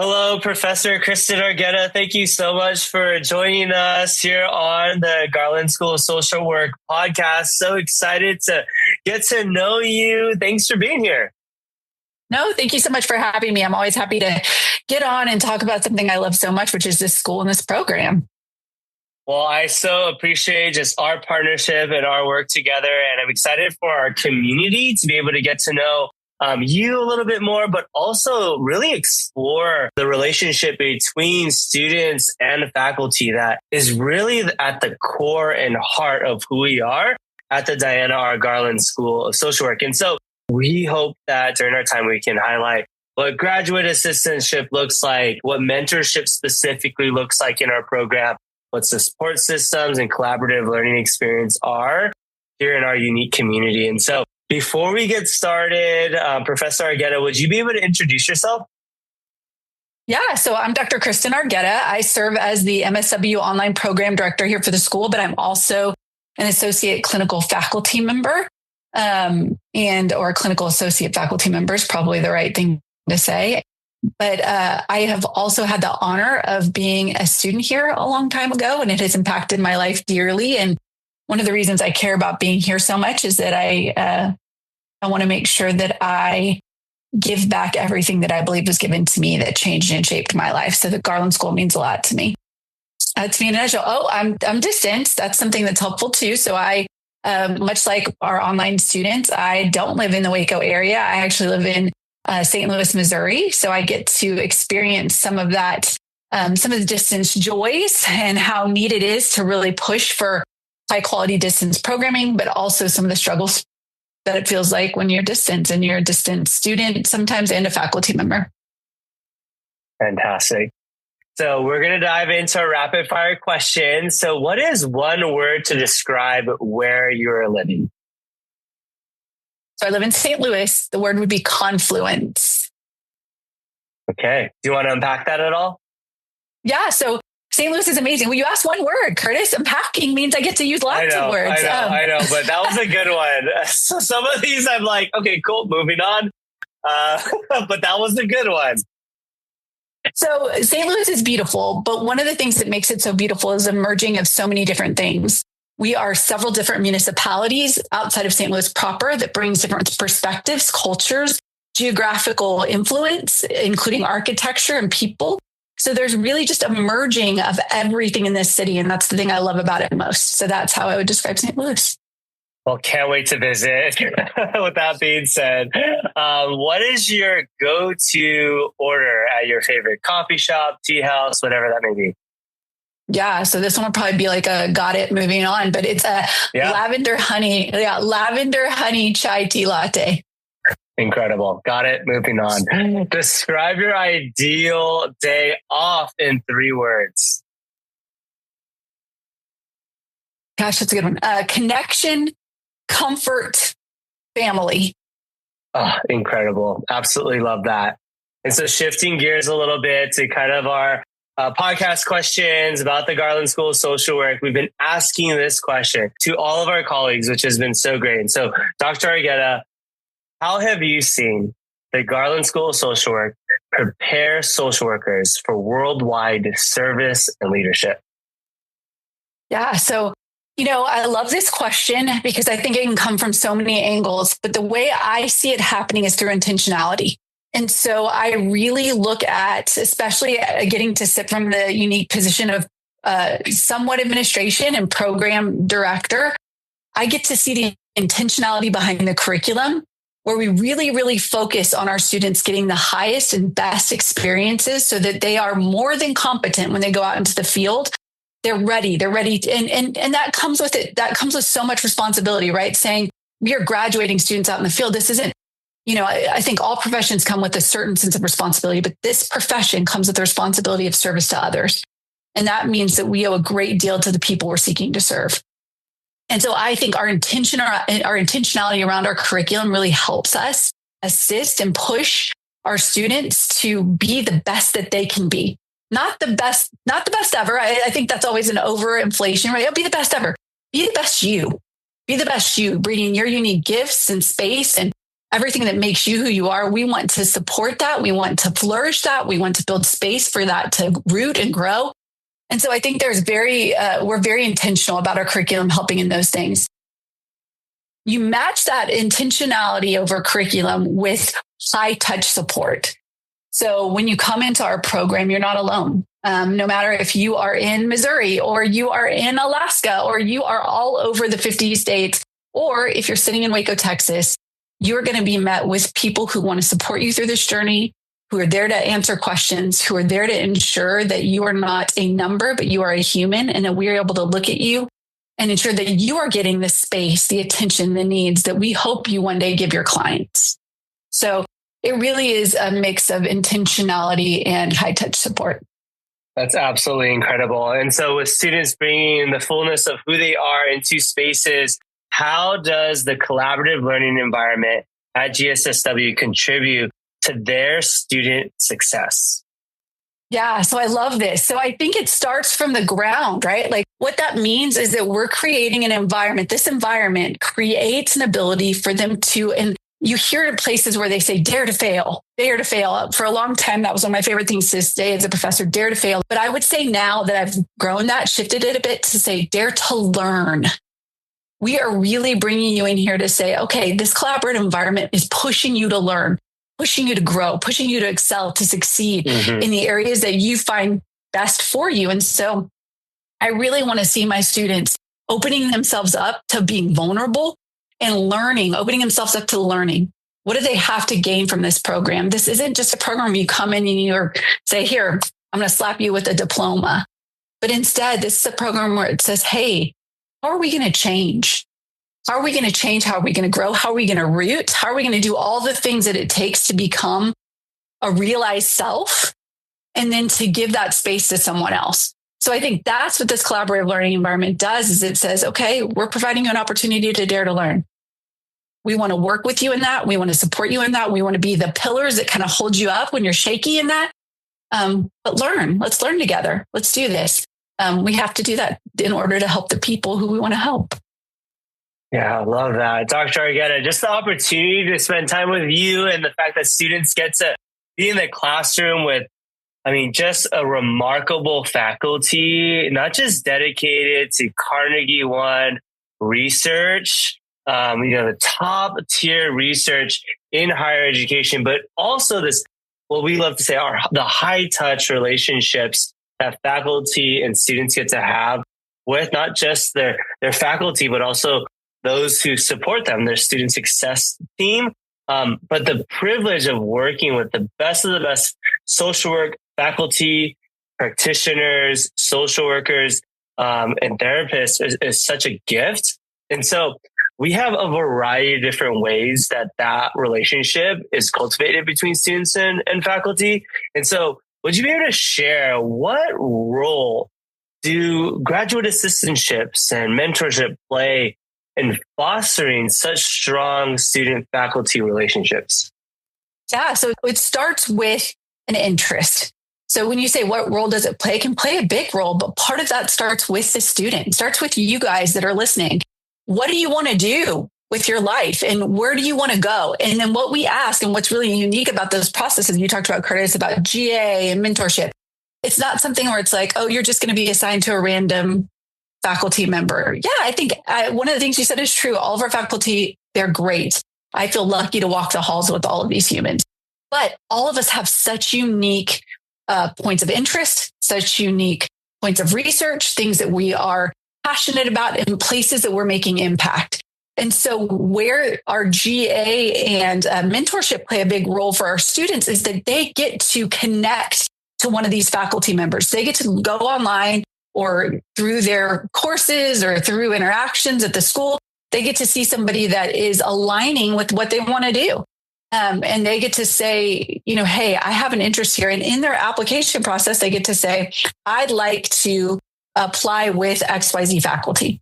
Hello, Professor Christen Argueta. Thank you so much for joining us here on the Garland School of Social Work podcast. So excited to get to know you. Thanks for being here. No, thank you so much for having me. I'm always happy to get on and talk about something I love so much, which is this school and this program. Well, I so appreciate just our partnership and our work together. And I'm excited for our community to be able to get to know you a little bit more, but also really explore the relationship between students and faculty that is really at the core and heart of who we are at the Diana R. Garland School of Social Work. And so we hope that during our time, we can highlight what graduate assistantship looks like, what mentorship specifically looks like in our program, what the support systems and collaborative learning experience are here in our unique community. And so before we get started, Professor Argueta, would you be able to introduce yourself? Yeah, so I'm Dr. Christen Argueta. I serve as the MSW online program director here for the school, but I'm also an associate clinical faculty member or clinical associate faculty member is probably the right thing to say. But I have also had the honor of being a student here a long time ago, and it has impacted my life dearly. And one of the reasons I care about being here so much is that I want to make sure that I give back everything that I believe was given to me that changed and shaped my life. So the Garland School means a lot to me. To me in a nutshell, I'm distant. That's something that's helpful too. So I, much like our online students, I don't live in the Waco area. I actually live in St. Louis, Missouri. So I get to experience some of that, some of the distance joys and how neat it is to really push for high quality distance programming, but also some of the struggles that it feels like when you're distant and you're a distant student sometimes and a faculty member. Fantastic. So we're going to dive into a rapid fire question. So what is one word to describe where you're living? So I live in St. Louis. The word would be confluence. Okay. Do you want to unpack that at all? Yeah. So St. Louis is amazing. Well, you asked one word, Curtis. Unpacking means I get to use lots of words. I know, but that was a good one. So some of these I'm like, okay, cool, moving on. But that was a good one. So St. Louis is beautiful, but one of the things that makes it so beautiful is a merging of so many different things. We are several different municipalities outside of St. Louis proper that brings different perspectives, cultures, geographical influence, including architecture and people. So there's really just a merging of everything in this city. And that's the thing I love about it most. So that's how I would describe St. Louis. Well, can't wait to visit. With that being said, what is your go-to order at your favorite coffee shop, tea house, whatever that may be? Yeah. So this one will probably be like a got it moving on, but it's a lavender honey chai tea latte. Incredible. Got it. Moving on. Describe your ideal day off in 3 words. Gosh, that's a good one. Connection, comfort, family. Oh, incredible. Absolutely love that. And so shifting gears a little bit to kind of our podcast questions about the Garland School of Social Work. We've been asking this question to all of our colleagues, which has been so great. And so Dr. Argueta, how have you seen the Garland School of Social Work prepare social workers for worldwide service and leadership? Yeah. So, I love this question because I think it can come from so many angles, but the way I see it happening is through intentionality. And so I really look at, especially getting to sit from the unique position of somewhat administration and program director, I get to see the intentionality behind the curriculum, where we really, really focus on our students getting the highest and best experiences so that they are more than competent when they go out into the field. They're ready. And that comes with it. That comes with so much responsibility, right? Saying we are graduating students out in the field. This isn't, I think all professions come with a certain sense of responsibility, but this profession comes with the responsibility of service to others. And that means that we owe a great deal to the people we're seeking to serve. And so I think our intentionality around our curriculum really helps us assist and push our students to be the best that they can be. Not the best ever. I think that's always an overinflation, right? Be the best ever. Be the best you. Be the best you, bringing your unique gifts and space and everything that makes you who you are. We want to support that. We want to flourish that. We want to build space for that to root and grow. And so I think we're very intentional about our curriculum helping in those things. You match that intentionality over curriculum with high touch support. So when you come into our program, you're not alone. No matter if you are in Missouri or you are in Alaska or you are all over the 50 states, or if you're sitting in Waco, Texas, you're going to be met with people who want to support you through this journey, who are there to answer questions, who are there to ensure that you are not a number, but you are a human, and that we are able to look at you and ensure that you are getting the space, the attention, the needs that we hope you one day give your clients. So it really is a mix of intentionality and high touch support. That's absolutely incredible. And so with students bringing the fullness of who they are into spaces, how does the collaborative learning environment at GSSW contribute to their student success? Yeah, so I love this. So I think it starts from the ground, right? Like what that means is that we're creating an environment. This environment creates an ability for them to, and you hear it in places where they say, dare to fail, dare to fail. For a long time, that was one of my favorite things to say as a professor, dare to fail. But I would say now that I've grown that, shifted it a bit to say, dare to learn. We are really bringing you in here to say, okay, this collaborative environment is pushing you to learn, pushing you to grow, pushing you to excel, to succeed in the areas that you find best for you. And so I really want to see my students opening themselves up to being vulnerable and learning, opening themselves up to learning. What do they have to gain from this program? This isn't just a program you come in and you say, here, I'm going to slap you with a diploma. But instead, this is a program where it says, hey, how are we going to change? How are we going to change? How are we going to grow? How are we going to root? How are we going to do all the things that it takes to become a realized self and then to give that space to someone else? So I think that's what this collaborative learning environment does, is it says, okay, we're providing you an opportunity to dare to learn. We want to work with you in that. We want to support you in that. We want to be the pillars that kind of hold you up when you're shaky in that. But let's learn together. Let's do this. We have to do that in order to help the people who we want to help. Yeah, I love that. Dr. Argueta, just the opportunity to spend time with you and the fact that students get to be in the classroom with, just a remarkable faculty, not just dedicated to Carnegie One research, the top tier research in higher education, but also this, what we love to say are the high touch relationships that faculty and students get to have with not just their faculty, but also those who support them, their student success team. But the privilege of working with the best of the best social work faculty, practitioners, social workers, and therapists is such a gift. And so we have a variety of different ways that relationship is cultivated between students and faculty. And so would you be able to share what role do graduate assistantships and mentorship play in fostering such strong student-faculty relationships? Yeah, so it starts with an interest. So when you say what role does it play, it can play a big role, but part of that starts with the student. It starts with you guys that are listening. What do you want to do with your life and where do you want to go? And then what we ask and what's really unique about those processes, you talked about, Curtis, about GA and mentorship. It's not something where it's like, oh, you're just going to be assigned to a random faculty member. Yeah, I think one of the things you said is true. All of our faculty, they're great. I feel lucky to walk the halls with all of these humans. But all of us have such unique points of interest, such unique points of research, things that we are passionate about and places that we're making impact. And so where our GA and mentorship play a big role for our students is that they get to connect to one of these faculty members. They get to go online or through their courses or through interactions at the school. They get to see somebody that is aligning with what they want to do. And they get to say, hey, I have an interest here. And in their application process, they get to say, I'd like to apply with XYZ faculty,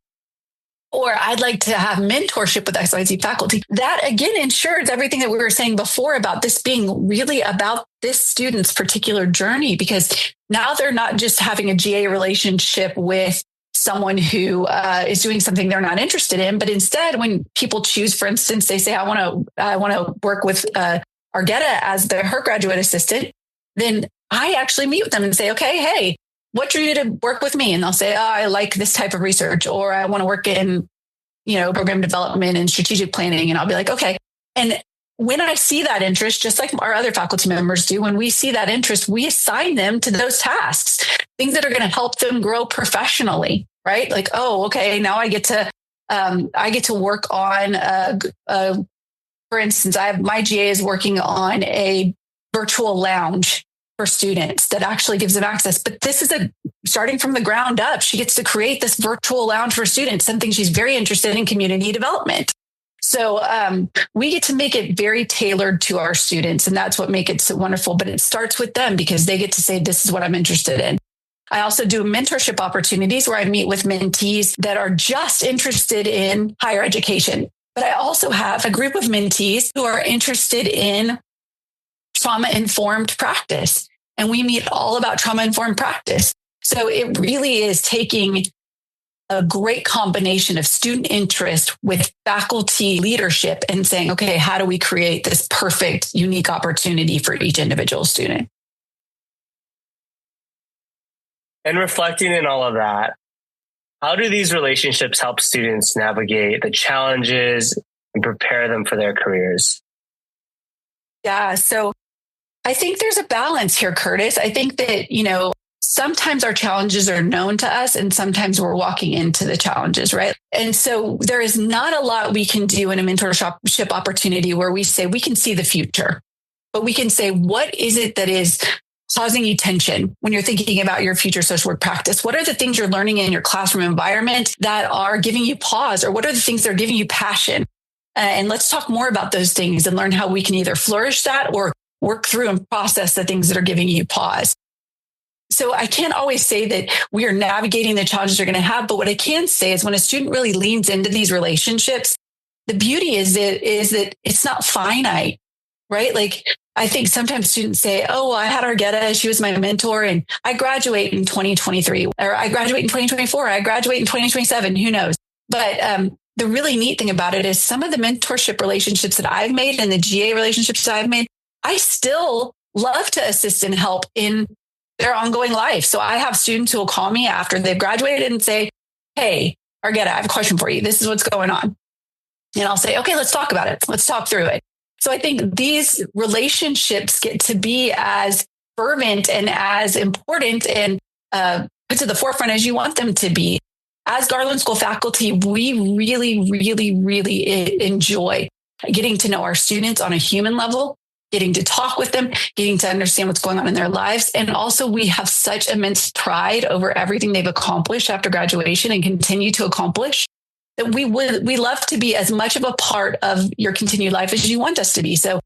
or I'd like to have mentorship with XYZ faculty. That again ensures everything that we were saying before about this being really about this student's particular journey, because now they're not just having a GA relationship with someone who is doing something they're not interested in. But instead, when people choose, for instance, they say, I want to work with Arugeta as her graduate assistant, then I actually meet with them and say, okay, hey, what drew you to work with me? And they'll say, oh, I like this type of research, or I want to work in, program development and strategic planning. And I'll be like, okay. And when I see that interest, just like our other faculty members do, when we see that interest, we assign them to those tasks, things that are going to help them grow professionally, right? Like, oh, okay, now I get to work on, for instance, my GA is working on a virtual lounge for students that actually gives them access. But this is starting from the ground up. She gets to create this virtual lounge for students, something she's very interested in, community development. So we get to make it very tailored to our students, and that's what makes it so wonderful. But it starts with them because they get to say, this is what I'm interested in. I also do mentorship opportunities where I meet with mentees that are just interested in higher education. But I also have a group of mentees who are interested in trauma-informed practice. And we meet all about trauma-informed practice. So it really is taking a great combination of student interest with faculty leadership and saying, okay, how do we create this perfect, unique opportunity for each individual student? And reflecting in all of that, how do these relationships help students navigate the challenges and prepare them for their careers? Yeah, so I think there's a balance here, Curtis. I think that, sometimes our challenges are known to us and sometimes we're walking into the challenges, right? And so there is not a lot we can do in a mentorship opportunity where we say we can see the future, but we can say, what is it that is causing you tension when you're thinking about your future social work practice? What are the things you're learning in your classroom environment that are giving you pause, or what are the things that are giving you passion? And let's talk more about those things and learn how we can either flourish that or work through and process the things that are giving you pause. So I can't always say that we are navigating the challenges they're going to have, but what I can say is when a student really leans into these relationships, the beauty is that it's not finite, right? Like I think sometimes students say, oh, I had Arugeta, she was my mentor, and I graduate in 2023, or I graduate in 2024, I graduate in 2027, who knows? But the really neat thing about it is some of the mentorship relationships that I've made and the GA relationships that I've made, I still love to assist and help in their ongoing life. So I have students who will call me after they've graduated and say, hey, Arugeta, I have a question for you. This is what's going on. And I'll say, okay, let's talk about it. Let's talk through it. So I think these relationships get to be as fervent and as important and put to the forefront as you want them to be. As Garland School faculty, we really, really, really enjoy getting to know our students on a human level, getting to talk with them, getting to understand what's going on in their lives. And also we have such immense pride over everything they've accomplished after graduation and continue to accomplish that we love to be as much of a part of your continued life as you want us to be. So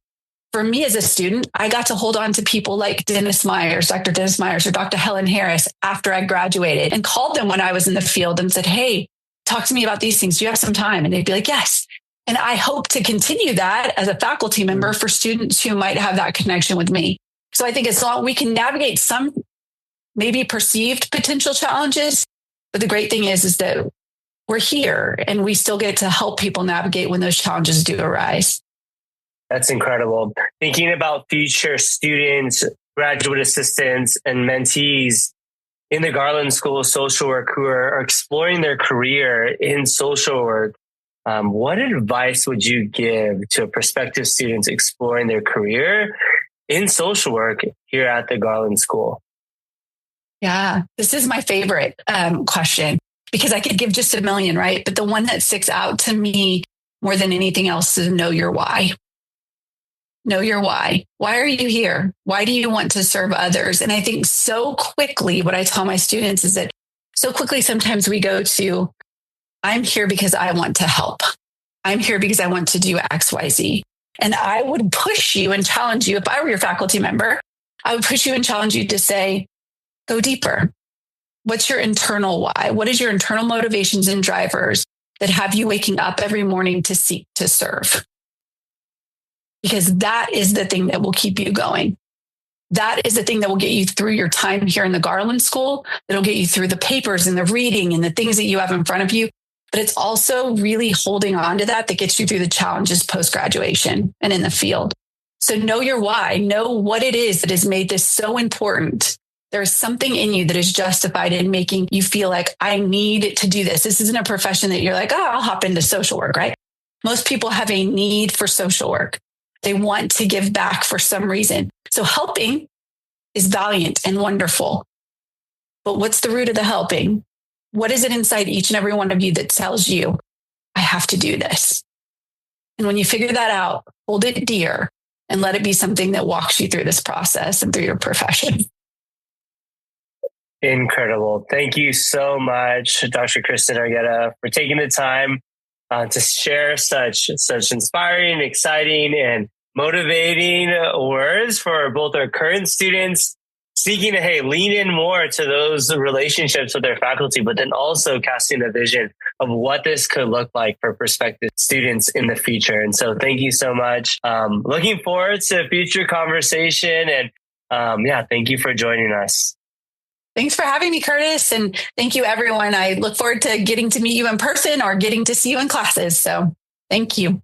for me as a student, I got to hold on to people like Dr. Dennis Myers, or Dr. Helen Harris after I graduated and called them when I was in the field and said, hey, talk to me about these things. Do you have some time? And they'd be like, yes. And I hope to continue that as a faculty member for students who might have that connection with me. So I think as long as we can navigate some maybe perceived potential challenges, but the great thing is that we're here and we still get to help people navigate when those challenges do arise. That's incredible. Thinking about future students, graduate assistants, and mentees in the Garland School of Social Work who are exploring their career in social work, what advice would you give to prospective students exploring their career in social work here at the Garland School? Yeah, this is my favorite question because I could give just a million, right? But the one that sticks out to me more than anything else is know your why. Know your why. Why are you here? Why do you want to serve others? And I think so quickly, what I tell my students is that so quickly, sometimes we go to, I'm here because I want to help. I'm here because I want to do X, Y, Z. And I would push you and challenge you. If I were your faculty member, I would push you and challenge you to say, go deeper. What's your internal why? What is your internal motivations and drivers that have you waking up every morning to seek to serve? Because that is the thing that will keep you going. that is the thing that will get you through your time here in the Garland School. That'll get you through the papers and the reading and the things that you have in front of you. But it's also really holding on to that gets you through the challenges post-graduation and in the field. So know your why, know what it is that has made this so important. There's something in you that is justified in making you feel like, I need to do this. This isn't a profession that you're like, oh, I'll hop into social work, right? Most people have a need for social work. They want to give back for some reason. So helping is valiant and wonderful. But what's the root of the helping? What is it inside each and every one of you that tells you, I have to do this? And when you figure that out, hold it dear and let it be something that walks you through this process and through your profession. Incredible. Thank you so much, Dr. Christen Argueta, for taking the time to share such inspiring, exciting, and motivating words for both our current students seeking to, lean in more to those relationships with their faculty, but then also casting a vision of what this could look like for prospective students in the future. And so thank you so much. Looking forward to future conversation. And thank you for joining us. Thanks for having me, Curtis. And thank you, everyone. I look forward to getting to meet you in person or getting to see you in classes. So thank you.